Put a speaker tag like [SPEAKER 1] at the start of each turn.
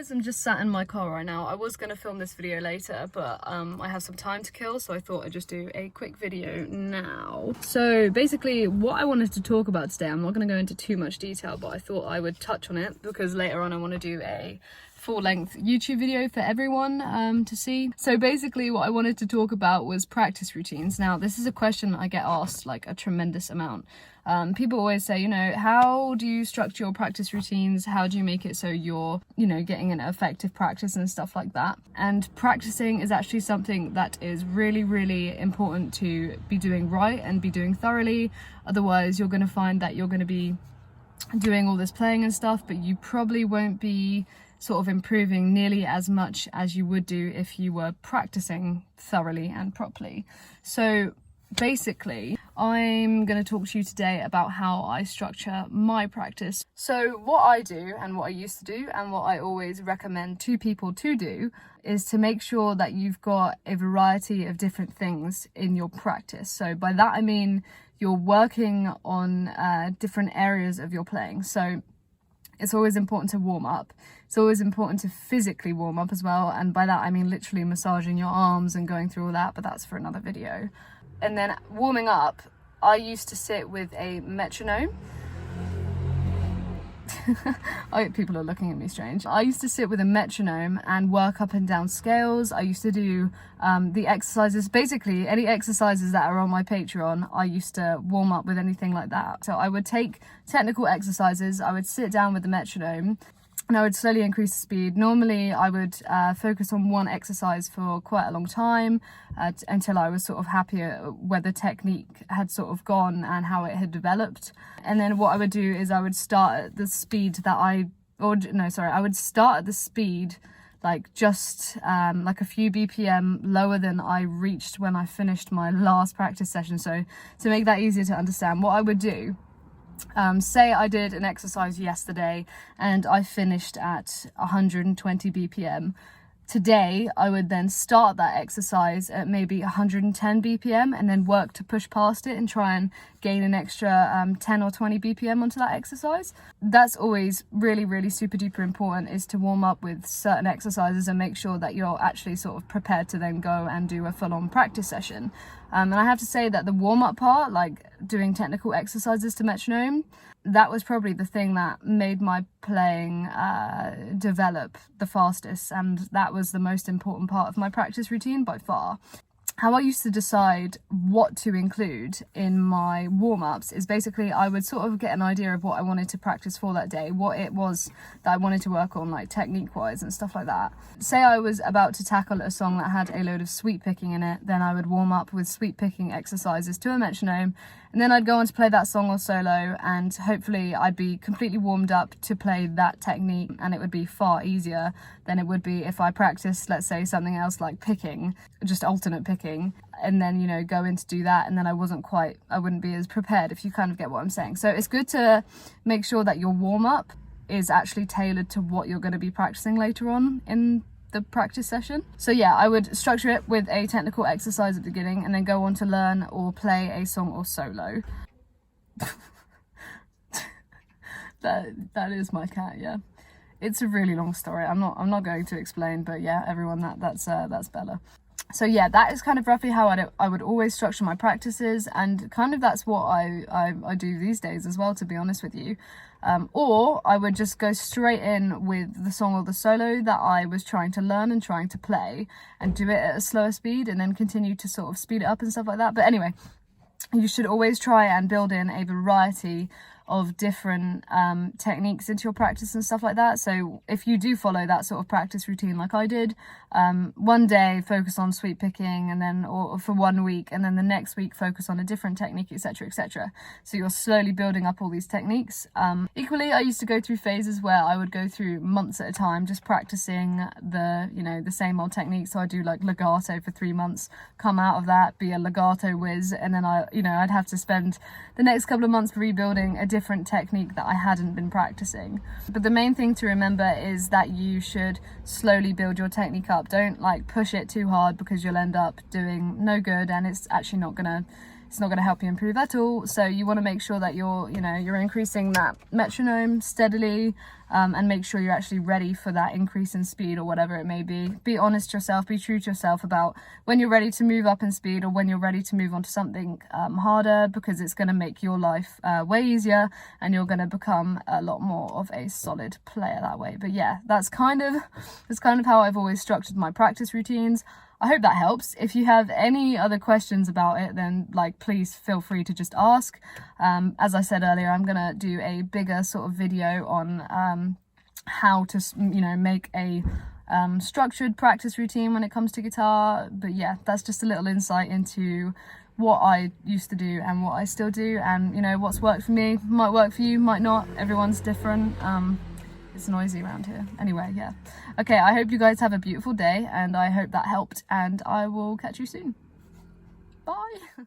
[SPEAKER 1] guys, I'm just sat in my car right now. I was going to film this video later, but I have some time to kill, so I thought I'd just do a quick video now. So basically what I wanted to talk about today, I'm not going to go into too much detail, but I thought I would touch on it because later on I want to do a full-length YouTube video for everyone to see. So basically what I wanted to talk about was practice routines. Now this is a question I get asked like a tremendous amount. People always say, you know, how do you structure your practice routines? How do you make it so you're, you know, getting an effective practice and stuff like that? And practicing is actually something that is really, really important to be doing right and be doing thoroughly. Otherwise, you're going to find that you're going to be doing all this playing and stuff, but you probably won't be sort of improving nearly as much as you would do if you were practicing thoroughly and properly. So basically, I'm going to talk to you today about how I structure my practice. So what I do and what I used to do and what I always recommend to people to do is to make sure that you've got a variety of different things in your practice. So by that I mean you're working on different areas of your playing. So it's always important to warm up. It's always important to physically warm up as well. And by that I mean literally massaging your arms and going through all that, but that's for another video. And then warming up, I used to sit with a metronome. People are looking at me strange. I used to sit with a metronome and work up and down scales. I used to do the exercises, basically any exercises that are on my Patreon, I used to warm up with anything like that. So I would take technical exercises, I would sit down with the metronome, and I would slowly increase the speed. Normally I would focus on one exercise for quite a long time until I was sort of happier where the technique had sort of gone and how it had developed. And then what I would do is I would start at the speed that I would start at the speed like just like a few BPM lower than I reached when I finished my last practice session. So to make that easier to understand, what I would do, say I did an exercise yesterday and I finished at 120 BPM. Today, I would then start that exercise at maybe 110 BPM and then work to push past it and try and gain an extra 10 or 20 BPM onto that exercise. That's always really, really super duper important, is to warm up with certain exercises and make sure that you're actually sort of prepared to then go and do a full-on practice session. And I have to say that the warm-up part, like doing technical exercises to metronome, that was probably the thing that made my playing develop the fastest, and that was the most important part of my practice routine by far. How I used to decide what to include in my warm-ups is basically I would sort of get an idea of what I wanted to practice for that day, what it was that I wanted to work on, like technique-wise and stuff like that. Say I was about to tackle a song that had a load of sweep picking in it, then I would warm up with sweep picking exercises to a metronome, and then I'd go on to play that song or solo, and hopefully I'd be completely warmed up to play that technique, and it would be far easier than it would be if I practiced, let's say, something else like picking, just alternate picking, and then, you know, go in to do that, and then I wouldn't be as prepared, if you kind of get what I'm saying. So it's good to make sure that your warm-up is actually tailored to what you're going to be practicing later on in the practice session. So yeah, I would structure it with a technical exercise at the beginning and then go on to learn or play a song or solo. that is my cat, yeah. It's a really long story. I'm not going to explain, but yeah, everyone, that's Bella. So yeah, that is kind of roughly how I would always structure my practices, and kind of that's what I do these days as well, to be honest with you. Or I would just go straight in with the song or the solo that I was trying to learn and trying to play, and do it at a slower speed and then continue to sort of speed it up and stuff like that. But anyway, you should always try and build in a variety of different techniques into your practice and stuff like that. So if you do follow that sort of practice routine like I did, one day focus on sweep picking, and then or for 1 week, and then the next week focus on a different technique, etc., etc. So you're slowly building up all these techniques. Equally, I used to go through phases where I would go through months at a time just practicing the same old techniques. So I do like legato for 3 months, come out of that, be a legato whiz, and then I'd have to spend the next couple of months rebuilding a different technique that I hadn't been practicing. But the main thing to remember is that you should slowly build your technique up. Don't like push it too hard, because you'll end up doing no good, and it's actually not gonna it's not going to help you improve at all. So you want to make sure that you're increasing that metronome steadily, and make sure you're actually ready for that increase in speed or whatever it may be. Be honest to yourself, be true to yourself about when you're ready to move up in speed or when you're ready to move on to something harder, because it's going to make your life way easier and you're going to become a lot more of a solid player that way. But yeah, that's kind of how I've always structured my practice routines. I hope that helps. If you have any other questions about it, then please feel free to just ask. As I said earlier, I'm gonna do a bigger sort of video on how to make a structured practice routine when it comes to guitar. But yeah, that's just a little insight into what I used to do and what I still do, and what's worked for me might work for you, might not. Everyone's different. It's noisy around here. Anyway, yeah. Okay, I hope you guys have a beautiful day, and I hope that helped, and I will catch you soon. Bye.